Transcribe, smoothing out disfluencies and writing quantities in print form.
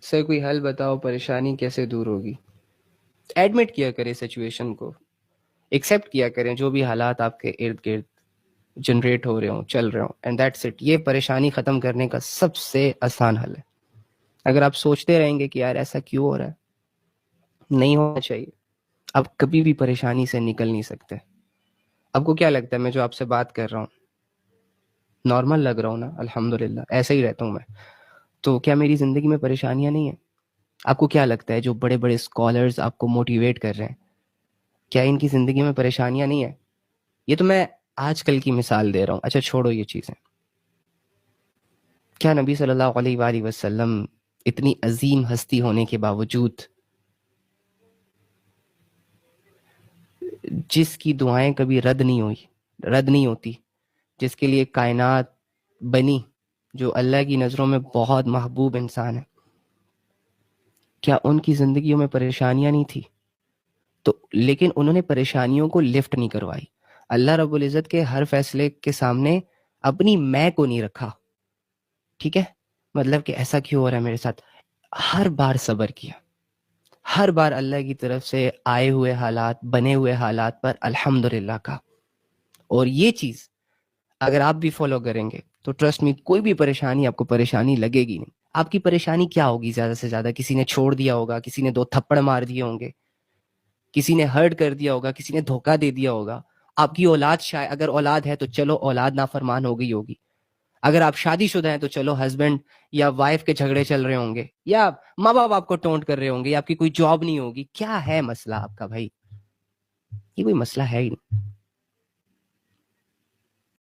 سر کوئی حل بتاؤ، پریشانی کیسے دور ہوگی؟ ایڈمٹ کیا کریں سچویشن کو، ایکسیپٹ کیا کریں جو بھی حالات آپ کے ارد گرد جنریٹ ہو رہے ہوں، چل رہے ہوں، اینڈ دیٹس اٹ۔ یہ پریشانی ختم کرنے کا سب سے آسان حل ہے۔ اگر آپ سوچتے رہیں گے کہ یار ایسا کیوں ہو رہا ہے، نہیں ہونا چاہیے، آپ کبھی بھی پریشانی سے نکل نہیں سکتے۔ آپ کو کیا لگتا ہے میں جو آپ سے بات کر رہا ہوں نارمل لگ رہا ہوں نا؟ الحمدللہ ایسے ہی رہتا ہوں میں، تو کیا میری زندگی میں پریشانیاں نہیں ہیں؟ آپ کو کیا لگتا ہے جو بڑے بڑے اسکالرز آپ کو موٹیویٹ کر رہے ہیں، کیا ان کی زندگی میں پریشانیاں نہیں ہیں؟ یہ تو میں آج کل کی مثال دے رہا ہوں، اچھا چھوڑو یہ چیزیں۔ کیا نبی صلی اللہ علیہ وآلہ وسلم اتنی عظیم ہستی ہونے کے باوجود، جس کی دعائیں کبھی رد نہیں ہوتی، جس کے لیے کائنات بنی، جو اللہ کی نظروں میں بہت محبوب انسان ہے، کیا ان کی زندگیوں میں پریشانیاں نہیں تھی؟ تو لیکن انہوں نے پریشانیوں کو لفٹ نہیں کروائی۔ اللہ رب العزت کے ہر فیصلے کے سامنے اپنی میں کو نہیں رکھا، ٹھیک ہے؟ مطلب کہ ایسا کیوں ہو رہا ہے میرے ساتھ، ہر بار صبر کیا، ہر بار اللہ کی طرف سے آئے ہوئے حالات، بنے ہوئے حالات پر الحمدللہ کا۔ اور یہ چیز اگر آپ بھی فالو کریں گے تو ٹرسٹ می، کوئی بھی پریشانی آپ کو پریشانی لگے گی نہیں۔ آپ کی پریشانی کیا ہوگی؟ زیادہ سے زیادہ کسی نے چھوڑ دیا ہوگا، کسی نے 2 تھپڑ مار دیے ہوں گے، کسی نے ہرٹ کر دیا ہوگا، کسی نے دھوکہ دے دیا ہوگا، آپ کی اولاد شاید، اگر اولاد ہے تو چلو اولاد نافرمان ہو گئی ہوگی، اگر آپ شادی شدہ ہیں تو چلو ہسبینڈ یا وائف کے جھگڑے چل رہے ہوں گے، یا ماں باپ آپ کو ٹونٹ کر رہے ہوں گے، یا آپ کی کوئی جاب نہیں ہوگی۔ کیا ہے مسئلہ آپ کا بھائی؟ یہ کوئی مسئلہ ہے ہی نہیں۔